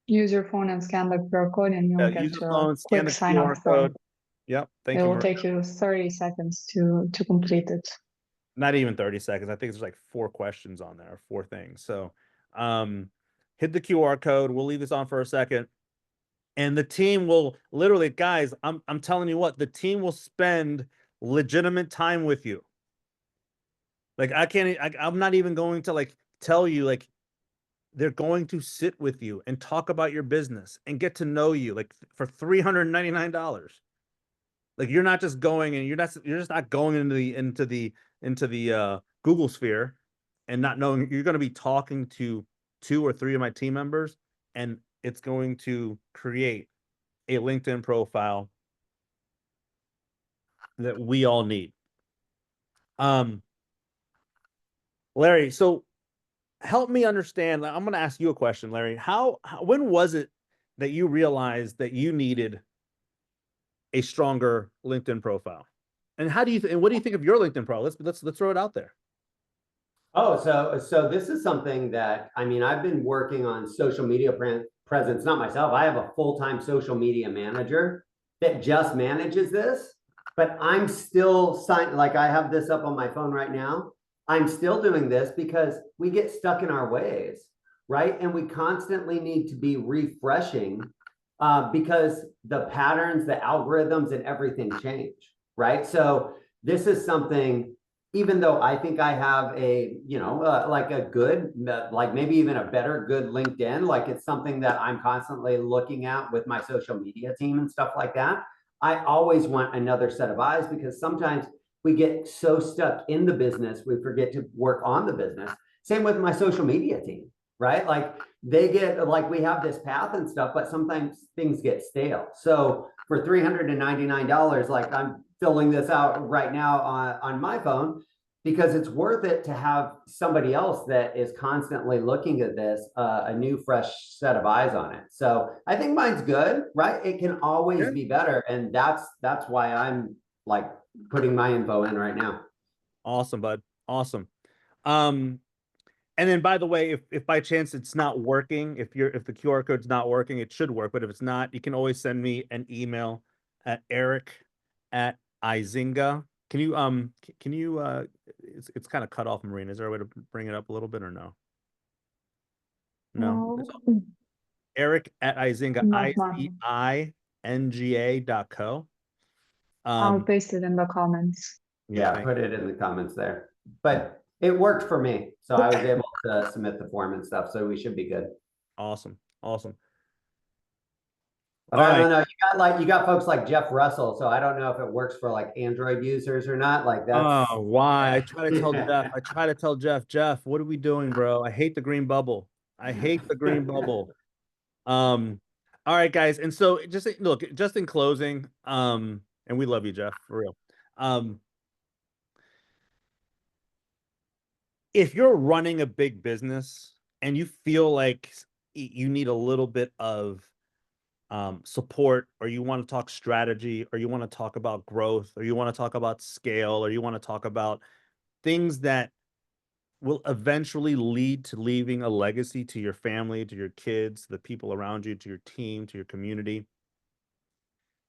[SPEAKER 8] Use your phone and scan the QR code, and you'll
[SPEAKER 6] Use
[SPEAKER 8] get
[SPEAKER 6] the
[SPEAKER 8] a
[SPEAKER 6] phone, scan
[SPEAKER 8] quick
[SPEAKER 6] the
[SPEAKER 8] sign
[SPEAKER 6] QR
[SPEAKER 8] up form.
[SPEAKER 6] code. Yep, thank
[SPEAKER 8] It
[SPEAKER 6] you,
[SPEAKER 8] will
[SPEAKER 6] Marina.
[SPEAKER 8] take you 30 seconds to complete it.
[SPEAKER 6] Not even 30 seconds. I think there's like 4 questions on there, 4 things. So hit the QR code. We'll leave this on for a second. And the team will literally, guys, I'm telling you what, the team will spend legitimate time with you. Like I'm not even going to like tell you, like they're going to sit with you and talk about your business and get to know you, like for $399. Like you're not just going and you're just not going into the Google sphere and not knowing. You're going to be talking to 2 or 3 of my team members, and it's going to create a LinkedIn profile that we all need. Larry, so help me understand. I'm going to ask you a question, Larry. When was it that you realized that you needed a stronger LinkedIn profile? And how do you and what do you think of your LinkedIn profile? Let's throw it out there.
[SPEAKER 2] Oh, so this is something that, I mean, I've been working on social media presence, not myself. I have a full-time social media manager that just manages this, but I'm still like I have this up on my phone right now. I'm still doing this because we get stuck in our ways, right? And we constantly need to be refreshing because the patterns, the algorithms, and everything change, right? So this is something, even though I think I have a, like a good, like maybe even a better good LinkedIn, like it's something that I'm constantly looking at with my social media team and stuff like that. I always want another set of eyes because sometimes we get so stuck in the business, we forget to work on the business. Same with my social media team, right? Like they get, like we have this path and stuff, but sometimes things get stale. So for $399, like I'm filling this out right now on my phone because it's worth it to have somebody else that is constantly looking at this, a new fresh set of eyes on it. So I think mine's good, right? It can always be better. And that's why I'm like putting my info in right now.
[SPEAKER 6] Awesome, bud. Awesome. And then by the way, if by chance it's not working, if the QR code's not working, it should work. But if it's not, you can always send me an email at eric@izinga. Can you it's kind of cut off, Marina. Is there a way to bring it up a little bit or no? No. Eric@izinga, ICINGA.co.
[SPEAKER 8] I'll paste it in the comments.
[SPEAKER 2] Yeah, put it in the comments there. But it worked for me. So I was able to submit the form and stuff. So we should be good.
[SPEAKER 6] Awesome.
[SPEAKER 2] But I don't know. You got folks like Jeff Russell. So I don't know if it works for like Android users or not. Like that's
[SPEAKER 6] why? I try to tell Jeff, Jeff, what are we doing, bro? I hate the green bubble. All right, guys. And so just in closing, and we love you, Jeff, for real. If you're running a big business and you feel like you need a little bit of support, or you want to talk strategy, or you want to talk about growth, or you want to talk about scale, or you want to talk about things that will eventually lead to leaving a legacy to your family, to your kids, to the people around you, to your team, to your community,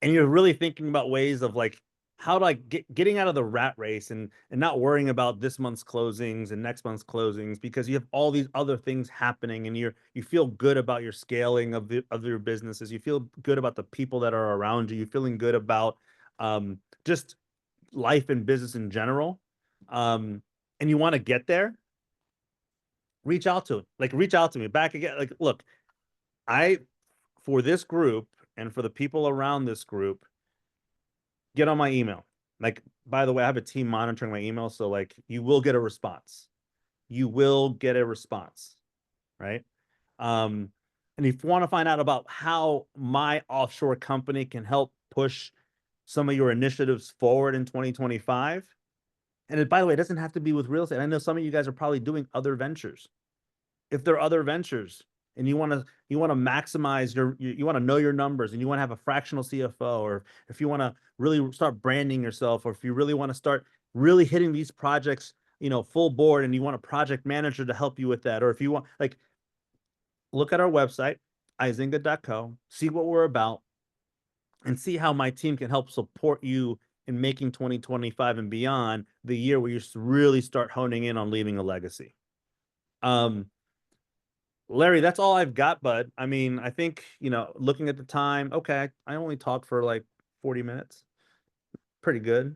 [SPEAKER 6] and you're really thinking about ways of like how to like getting out of the rat race and not worrying about this month's closings and next month's closings, because you have all these other things happening, and you feel good about your scaling of your businesses. You feel good about the people that are around you. You're feeling good about just life and business in general. And you want to get there, reach out to it. Like, reach out to me back again. Like, look, for this group and for the people around this group, get on my email. Like, by the way, I have a team monitoring my email, so like you will get a response. You will get a response, right? And if you want to find out about how my offshore company can help push some of your initiatives forward in 2025, and by the way, it doesn't have to be with real estate. I know some of you guys are probably doing other ventures. If there are other ventures and you want to maximize you want to know your numbers, and you want to have a fractional CFO, or if you want to really start branding yourself, or if you really want to start really hitting these projects, full board, and you want a project manager to help you with that, or if you want, like, look at our website, izinga.co, see what we're about, and see how my team can help support you in making 2025 and beyond the year where you really start honing in on leaving a legacy. Larry, that's all I've got, bud. I mean, I think, looking at the time, okay, I only talked for like 40 minutes. Pretty good.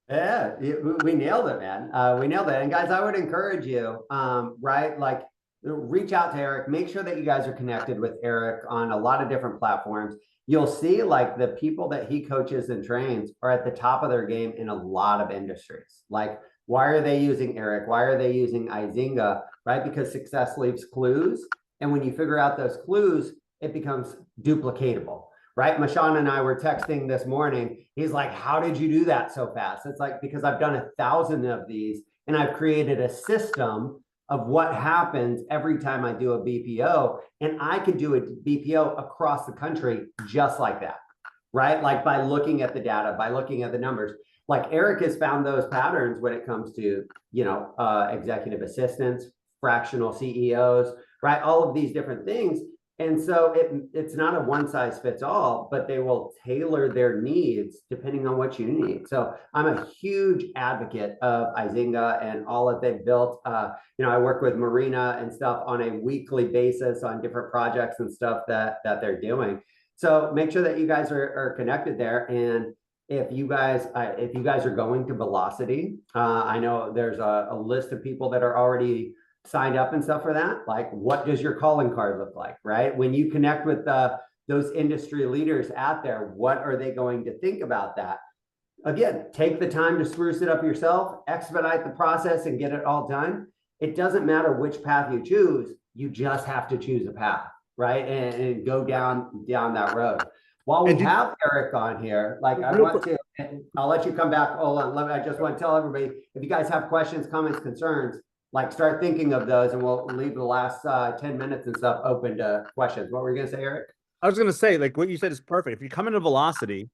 [SPEAKER 2] Yeah, we nailed it, man. We nailed it. And guys, I would encourage you, right? Like, reach out to Eric. Make sure that you guys are connected with Eric on a lot of different platforms. You'll see like the people that he coaches and trains are at the top of their game in a lot of industries. Like, why are they using Eric? Why are they using Izinga? Right? Because success leaves clues. And when you figure out those clues, it becomes duplicatable. Right? Mashawn and I were texting this morning. He's like, how did you do that so fast? It's like, because I've done 1,000 of these, and I've created a system of what happens every time I do a BPO. And I can do a BPO across the country just like that, right? Like, by looking at the data, by looking at the numbers. Like, Eric has found those patterns when it comes to, executive assistants, fractional CEOs, right? All of these different things. And so it's not a one size fits all, but they will tailor their needs depending on what you need. So I'm a huge advocate of Izinga and all that they've built. I work with Marina and stuff on a weekly basis on different projects and stuff that they're doing. So make sure that you guys are connected there. And if you guys are going to Velocity, I know there's a list of people that are already signed up and stuff for that. Like, what does your calling card look like, right? When you connect with those industry leaders out there, what are they going to think about that? Again, take the time to spruce it up yourself, expedite the process, and get it all done. It doesn't matter which path you choose. You just have to choose a path, right? And go down that road. While we have Eric on here, like, I'll let you come back. Hold on. I just want to tell everybody, if you guys have questions, comments, concerns, like, start thinking of those, and we'll leave the last 10 minutes and stuff open to questions. What were you going to say, Eric?
[SPEAKER 6] I was going to say, like, what you said is perfect. If you come into Velocity,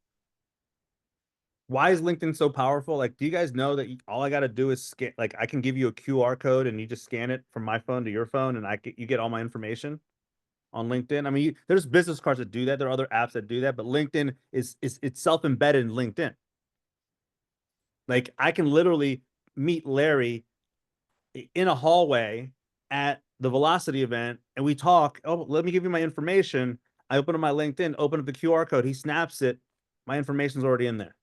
[SPEAKER 6] why is LinkedIn so powerful? Like, do you guys know that all I got to do is scan? Like, I can give you a QR code and you just scan it from my phone to your phone, and you get all my information on LinkedIn. I mean, there's business cards that do that. There are other apps that do that, but LinkedIn it's self-embedded in LinkedIn. Like, I can literally meet Larry in a hallway at the Velocity event, and we talk. Oh, let me give you my information. I open up my LinkedIn, open up the QR code. He snaps it. My information's already in there.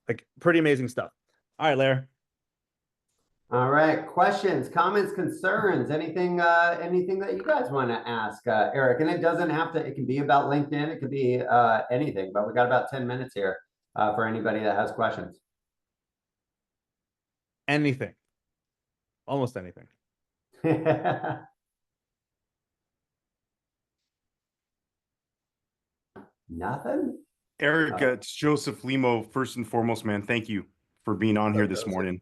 [SPEAKER 6] Like, pretty amazing stuff. All right, Larry.
[SPEAKER 2] All right. Questions, comments, concerns, anything that you guys want to ask Eric? And it doesn't have to, it can be about LinkedIn. It could be anything, but we got about 10 minutes here for anybody that has questions.
[SPEAKER 6] Anything. Almost anything.
[SPEAKER 2] Nothing?
[SPEAKER 7] Eric, it's Joseph Limo. First and foremost, man, thank you for being on here this morning.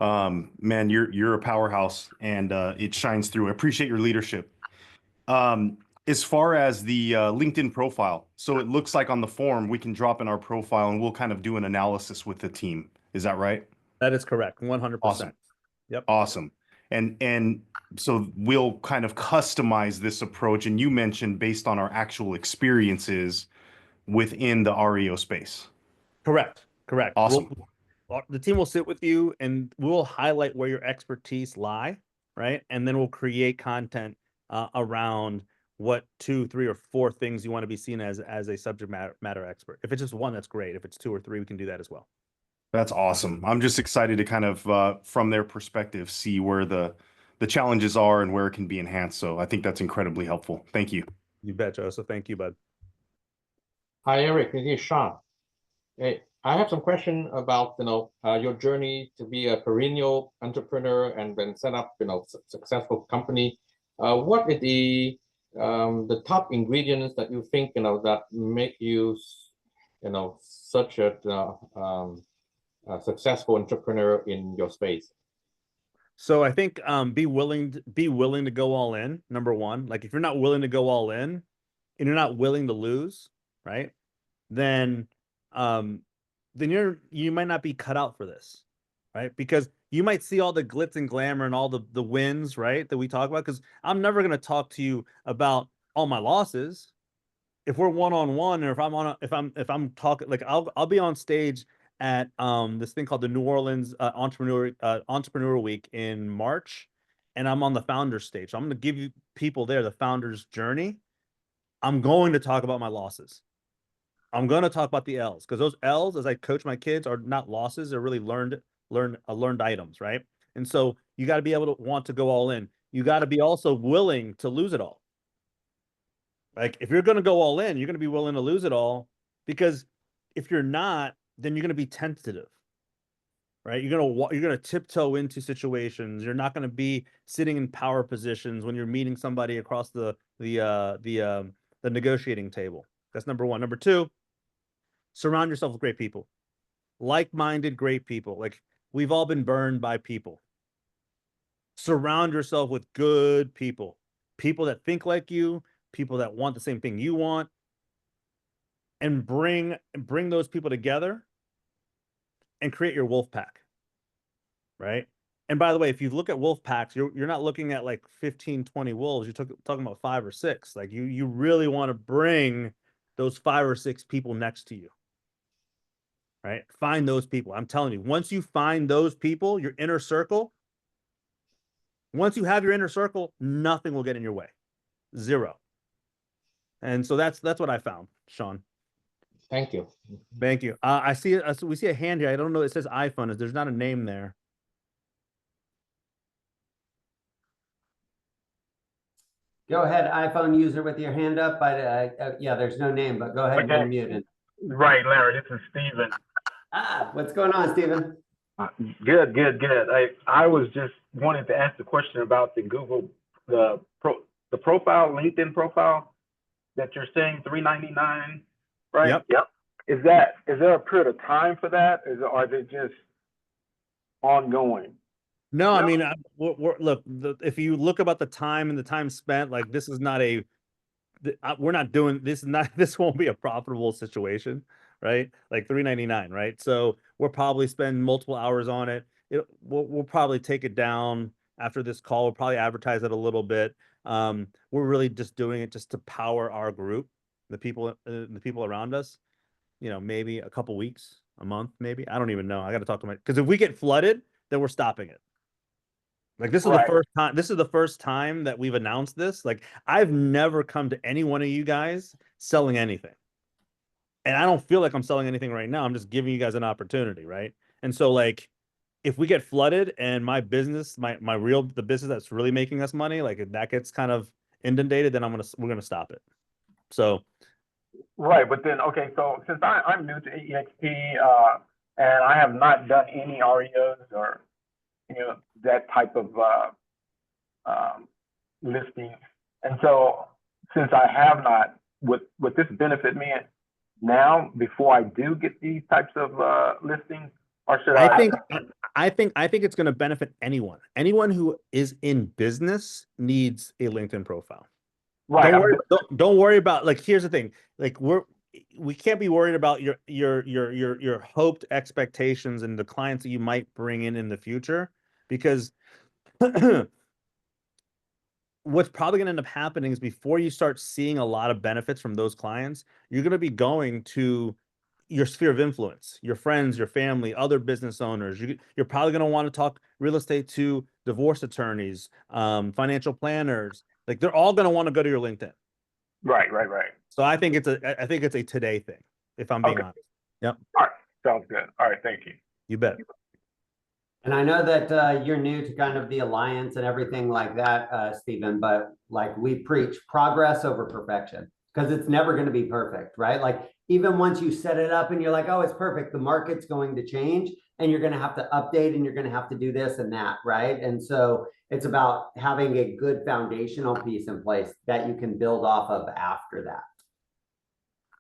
[SPEAKER 7] Man, you're a powerhouse, and it shines through. I appreciate your leadership. As far as the LinkedIn profile, so it looks like on the form we can drop in our profile and we'll kind of do an analysis with the team. Is that right?
[SPEAKER 6] That is correct. 100%.
[SPEAKER 7] Awesome.
[SPEAKER 6] Yep.
[SPEAKER 7] Awesome. And so we'll kind of customize this approach. And you mentioned based on our actual experiences, within the REO space.
[SPEAKER 6] Correct.
[SPEAKER 7] Awesome.
[SPEAKER 6] The team will sit with you and we'll highlight where your expertise lie, right? And then we'll create content around what 2, 3, or 4 things you want to be seen as a subject matter expert. If it's just one, that's great. If it's 2 or 3, we can do that as well.
[SPEAKER 7] That's awesome. I'm just excited to kind of, from their perspective, see where the challenges are and where it can be enhanced. So I think that's incredibly helpful. Thank you.
[SPEAKER 6] You bet, Joseph. Thank you, bud.
[SPEAKER 9] Hi, Eric. This is Sean. Hey, I have some question about your journey to be a perennial entrepreneur and then set up successful company. What is the top ingredients that you think that make you such a successful entrepreneur in your space?
[SPEAKER 6] So I think be willing to go all in. Number one, like if you're not willing to go all in and you're not willing to lose, right? Then you might not be cut out for this, right? Because you might see all the glitz and glamour and all the wins, right, that we talk about. Because I'm never going to talk to you about all my losses. If we're one-on-one, or if I'm talking, like I'll be on stage at this thing called the New Orleans Entrepreneur Week in March, and I'm on the founders stage. So I'm going to give you people there the founders journey. I'm going to talk about my losses. I'm going to talk about the L's, because those L's, as I coach my kids, are not losses. They're really learned items, right? And so you got to be able to want to go all in. You got to be also willing to lose it all. Like if you're going to go all in, you're going to be willing to lose it all, because if you're not, then you're going to be tentative, right? You're going to tiptoe into situations. You're not going to be sitting in power positions when you're meeting somebody across the negotiating table. That's number one. Number two, surround yourself with great people, like-minded, great people. Like we've all been burned by people. Surround yourself with good people, people that think like you, people that want the same thing you want, and bring those people together and create your wolf pack, right? And by the way, if you look at wolf packs, you're not looking at like 15, 20 wolves. You're talking about 5 or 6. Like you really want to bring those 5 or 6 people next to you, right? Find those people. I'm telling you, once you find those people, your inner circle, once you have your inner circle, nothing will get in your way. Zero. And so that's what I found, Sean.
[SPEAKER 9] Thank you.
[SPEAKER 6] Thank you. We see a hand here. I don't know. It says iPhone. There's not a name there.
[SPEAKER 2] Go ahead, iPhone user with your hand up. Yeah, there's no name, but go ahead and unmute it.
[SPEAKER 10] Right, Larry, this is Steven.
[SPEAKER 2] What's going on, Steven?
[SPEAKER 10] Good. I was just wanting to ask the question about the Google, the profile, LinkedIn profile that you're saying $3.99, right?
[SPEAKER 6] Yep.
[SPEAKER 10] Is there a period of time for that? Or is it just ongoing?
[SPEAKER 6] No, I mean, look, if you look about the time and the time spent, like this is not we're not doing this. This won't be a profitable situation, right? Like $3.99, right? So we'll probably spend multiple hours on it. We'll probably take it down after this call. We'll probably advertise it a little bit. We're really just doing it just to power our group, the people around us. Maybe a couple weeks, a month, maybe. I don't even know. I got to talk to because if we get flooded, then we're stopping it. Like this is the first time. This is the first time that we've announced this. Like I've never come to any one of you guys selling anything, and I don't feel like I'm selling anything right now. I'm just giving you guys an opportunity, right? And so, like, if we get flooded and my business, the business that's really making us money, like if that gets kind of inundated, then we're gonna stop it. So.
[SPEAKER 10] Right, but then so since I'm new to EXP and I have not done any REOs or that type of listing, and so since I have not, would this benefit me now before I do get these types of listings, or should
[SPEAKER 6] I think it's going to benefit anyone. Anyone who is in business needs a LinkedIn profile. Right. Don't worry about, like, here's the thing. Like we can't be worried about your hoped expectations and the clients that you might bring in the future, because what's probably going to end up happening is before you start seeing a lot of benefits from those clients, you're going to be going to your sphere of influence, your friends, your family, other business owners. You're probably going to want to talk real estate to divorce attorneys, financial planners. Like they're all going to want to go to your LinkedIn.
[SPEAKER 10] Right.
[SPEAKER 6] So I think it's a today thing, if I'm being honest. Yep.
[SPEAKER 10] All right. Sounds good. All right. Thank you.
[SPEAKER 6] You bet.
[SPEAKER 2] And I know that you're new to kind of the alliance and everything like that, Stephen, but like we preach progress over perfection because it's never going to be perfect, right? Like even once you set it up and you're like, oh, it's perfect, the market's going to change and you're going to have to update and you're going to have to do this and that, right? And so it's about having a good foundational piece in place that you can build off of after that.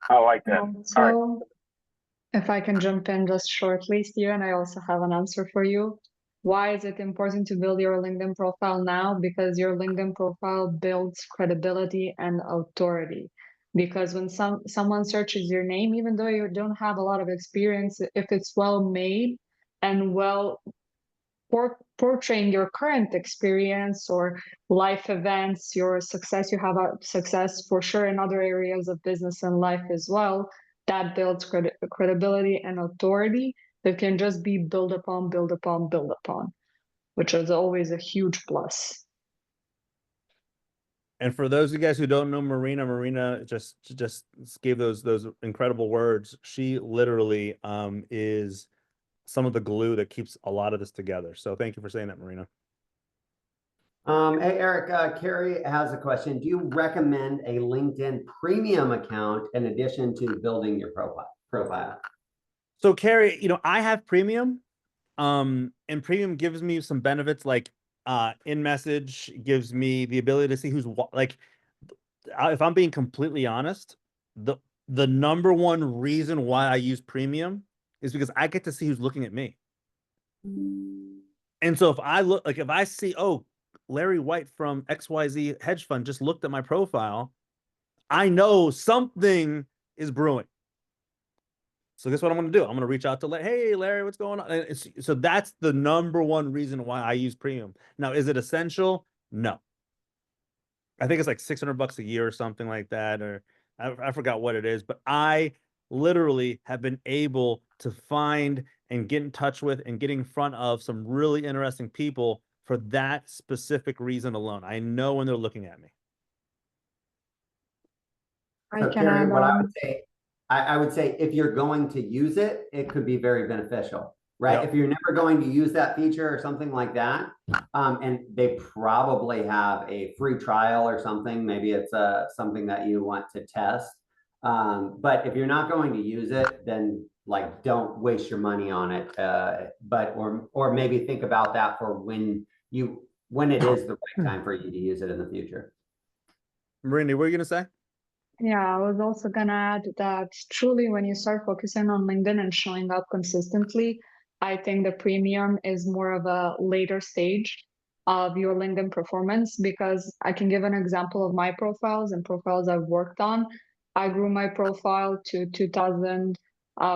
[SPEAKER 10] I like that.
[SPEAKER 8] So,
[SPEAKER 10] All right.
[SPEAKER 8] if I can jump in just shortly, Steven, I also have an answer for you. Why is it important to build your LinkedIn profile now? Because your LinkedIn profile builds credibility and authority. Because when someone searches your name, even though you don't have a lot of experience, if it's well made and well portraying your current experience or life events, your success, you have a success for sure in other areas of business and life as well, that builds credibility and authority that can just be built upon, which is always a huge plus.
[SPEAKER 6] And for those of you guys who don't know Marina just gave those incredible words. She literally is some of the glue that keeps a lot of this together. So thank you for saying that, Marina.
[SPEAKER 2] Hey, Eric, Carrie has a question. Do you recommend a LinkedIn premium account in addition to building your profile?
[SPEAKER 6] So Carrie, I have premium, and premium gives me some benefits like in message gives me the ability to see who's like, if I'm being completely honest, the number one reason why I use premium is because I get to see who's looking at me. And so if I see, oh, Larry White from XYZ hedge fund just looked at my profile, I know something is brewing. So guess what I'm going to do? I'm going to reach out to hey, Larry, what's going on? And so that's the number one reason why I use premium. Now, is it essential? No. I think it's like $600 a year or something like that, or I forgot what it is, but I literally have been able to find and get in touch with and get in front of some really interesting people for that specific reason alone. I know when they're looking at me.
[SPEAKER 2] So Carrie, what I would say if you're going to use it, it could be very beneficial, right?
[SPEAKER 6] Yep.
[SPEAKER 2] If you're never going to use that feature or something like that, and they probably have a free trial or something, maybe it's something that you want to test. But if you're not going to use it, then like don't waste your money on it. Or maybe think about that for when it is the right time for you to use it in the future.
[SPEAKER 6] Marina, what are you gonna say?
[SPEAKER 8] Yeah, I was also gonna add that truly when you start focusing on LinkedIn and showing up consistently, I think the premium is more of a later stage of your LinkedIn performance, because I can give an example of my profiles and profiles I've worked on. I grew my profile to 2,000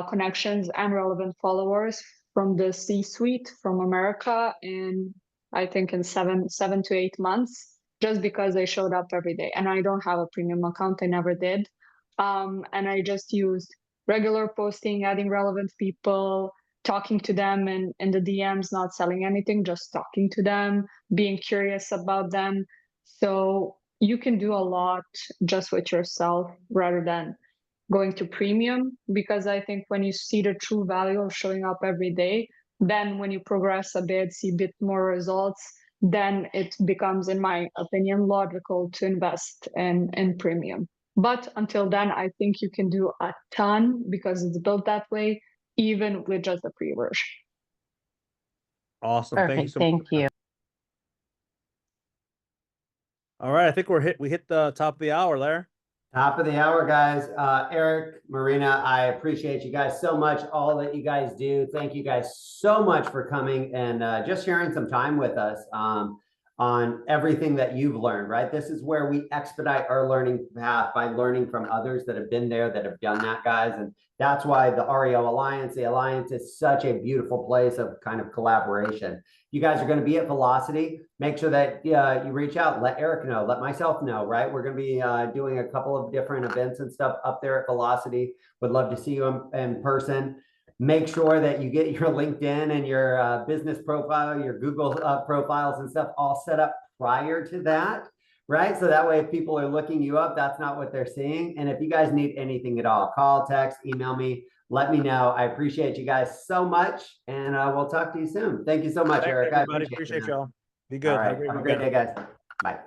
[SPEAKER 8] connections and relevant followers from the C-suite from America in, I think, in seven to 8 months, just because I showed up every day. And I don't have a premium account, I never did. And I just used regular posting, adding relevant people, talking to them in the DMs, not selling anything, just talking to them, being curious about them. So you can do a lot just with yourself rather than going to premium, because I think when you see the true value of showing up every day, then when you progress a bit, see a bit more results, then it becomes, in my opinion, logical to invest in premium. But until then, I think you can do a ton because it's built that way, even with just the free version.
[SPEAKER 6] Awesome.
[SPEAKER 11] Perfect.
[SPEAKER 6] Thank you so much.
[SPEAKER 11] Thank you.
[SPEAKER 6] All right, I think we hit the top of the hour, Larry.
[SPEAKER 2] Top of the hour, guys. Eric, Marina, I appreciate you guys so much, all that you guys do. Thank you guys so much for coming and just sharing some time with us. on everything that you've learned, right? This is where we expedite our learning path by learning from others that have been there, that have done that, guys. And that's why the REO Alliance, the Alliance is such a beautiful place of kind of collaboration. You guys are going to be at Velocity. Make sure that you reach out, let Eric know, let myself know, right? We're going to be doing a couple of different events and stuff up there at Velocity. Would love to see you in person. Make sure that you get your LinkedIn and your business profile, your Google profiles and stuff all set up prior to that, right? So that way, if people are looking you up, that's not what they're seeing. And if you guys need anything at all, call, text, email me, let me know. I appreciate you guys so much, and we'll talk to you soon. Thank you so much, Eric.
[SPEAKER 6] Everybody, appreciate y'all. Be good.
[SPEAKER 2] All right. Have a great day, guys. Bye.